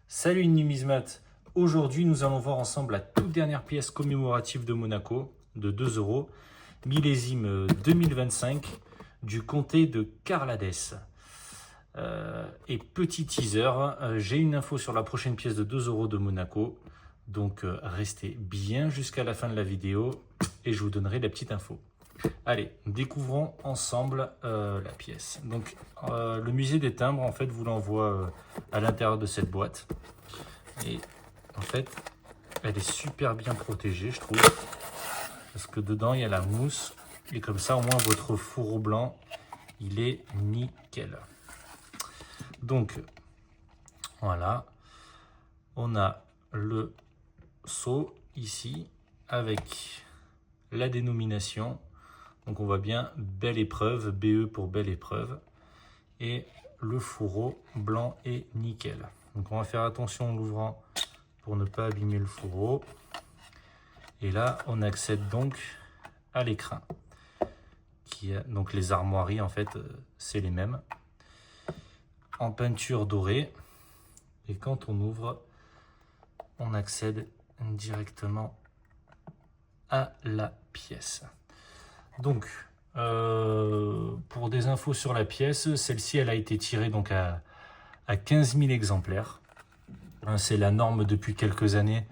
Salut une numismate. Aujourd'hui, nous allons voir ensemble la toute dernière pièce commémorative de Monaco de 2 euros, millésime 2025 du comté de Carladès. Et petit teaser, j'ai une info sur la prochaine pièce de 2 euros de Monaco. Donc restez bien jusqu'à la fin de la vidéo et je vous donnerai la petite info. Allez, découvrons ensemble la pièce. Donc le musée des timbres en fait vous l'envoie à l'intérieur de cette boîte. Et en fait, elle est super bien protégée, je trouve. Parce que dedans, il y a la mousse. Et comme ça, au moins, votre fourreau blanc, il est nickel. Donc, voilà. On a le seau ici avec la dénomination. Donc, on voit bien Belle Épreuve, BE pour Belle Épreuve. Et le fourreau blanc et nickel. Donc, on va faire attention en l'ouvrant pour ne pas abîmer le fourreau. Et là, on accède donc à l'écrin. Donc les armoiries, en fait, c'est les mêmes. En peinture dorée. Et quand on ouvre, on accède directement à la pièce. Donc, pour des infos sur la pièce, celle-ci, elle a été tirée donc à 15 000 exemplaires. C'est la norme depuis quelques années.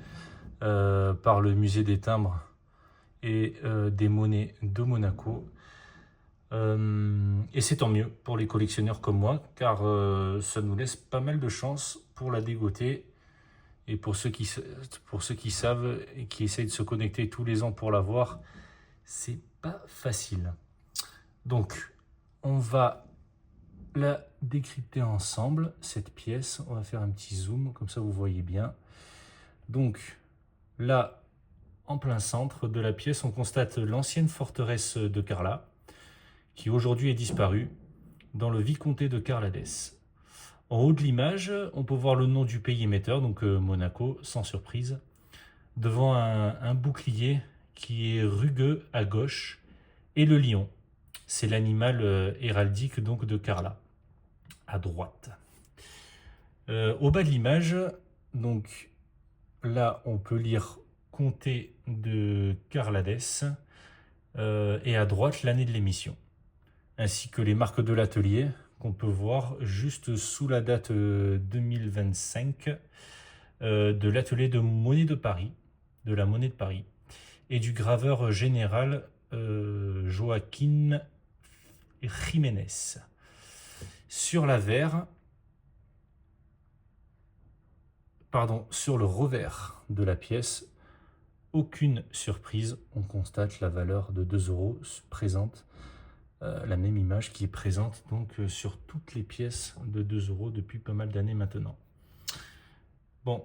Par le musée des timbres et des monnaies de Monaco. Et c'est tant mieux pour les collectionneurs comme moi, car ça nous laisse pas mal de chance pour la dégoter. Et pour ceux qui savent et qui essayent de se connecter tous les ans pour la voir, c'est pas facile. Donc, on va la décrypter ensemble, cette pièce. On va faire un petit zoom, comme ça vous voyez bien. Donc, là, en plein centre de la pièce, on constate l'ancienne forteresse de Carla, qui aujourd'hui est disparue, dans le vicomté de Carladès. En haut de l'image, on peut voir le nom du pays émetteur, donc Monaco, sans surprise, devant un bouclier qui est rugueux à gauche, et le lion. C'est l'animal héraldique donc de Carla, à droite. Au bas de l'image, donc là, on peut lire comté de Carladès et à droite l'année de l'émission, ainsi que les marques de l'atelier qu'on peut voir juste sous la date 2025 de l'atelier de monnaie de Paris, de la monnaie de Paris, et du graveur général Joaquín Jiménez. Sur le revers de la pièce, aucune surprise, on constate la valeur de 2 euros présente, la même image qui est présente donc sur toutes les pièces de 2 euros depuis pas mal d'années maintenant. Bon,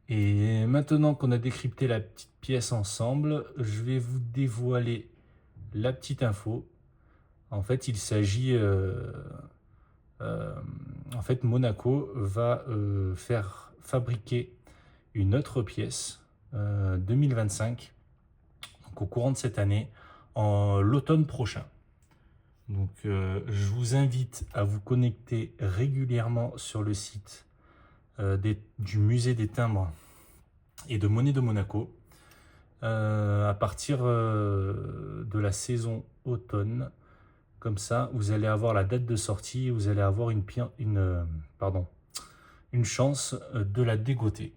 et maintenant qu'on a décrypté la petite pièce ensemble, je vais vous dévoiler la petite info. En fait, il s'agit... en fait, Monaco va faire fabriquer une autre pièce 2025, donc au courant de cette année, en l'automne prochain. Donc je vous invite à vous connecter régulièrement sur le site du musée des timbres et de monnaie de Monaco à partir de la saison automne. Comme ça, vous allez avoir la date de sortie, vous allez avoir une chance de la dégoter.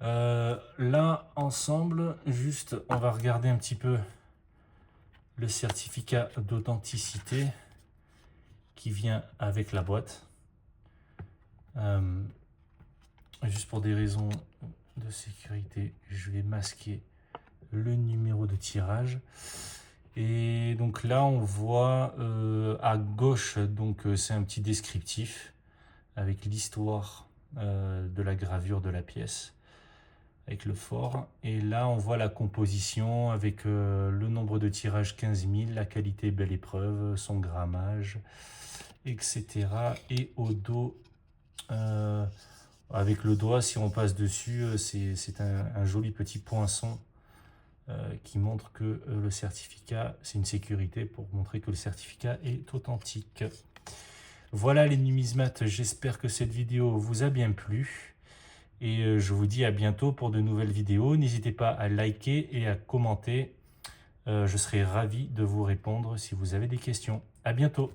Là, ensemble, juste, on va regarder un petit peu le certificat d'authenticité qui vient avec la boîte. Juste pour des raisons de sécurité, je vais masquer le numéro de tirage. Et donc là, on voit à gauche, donc c'est un petit descriptif avec l'histoire de la gravure de la pièce, avec le fort. Et là, on voit la composition avec le nombre de tirages 15 000, la qualité Belle Épreuve, son grammage, etc. Et au dos, avec le doigt, si on passe dessus, c'est un joli petit poinçon qui montre que le certificat, c'est une sécurité pour montrer que le certificat est authentique. Voilà les numismates, j'espère que cette vidéo vous a bien plu. Et je vous dis à bientôt pour de nouvelles vidéos. N'hésitez pas à liker et à commenter. Je serai ravi de vous répondre si vous avez des questions. À bientôt.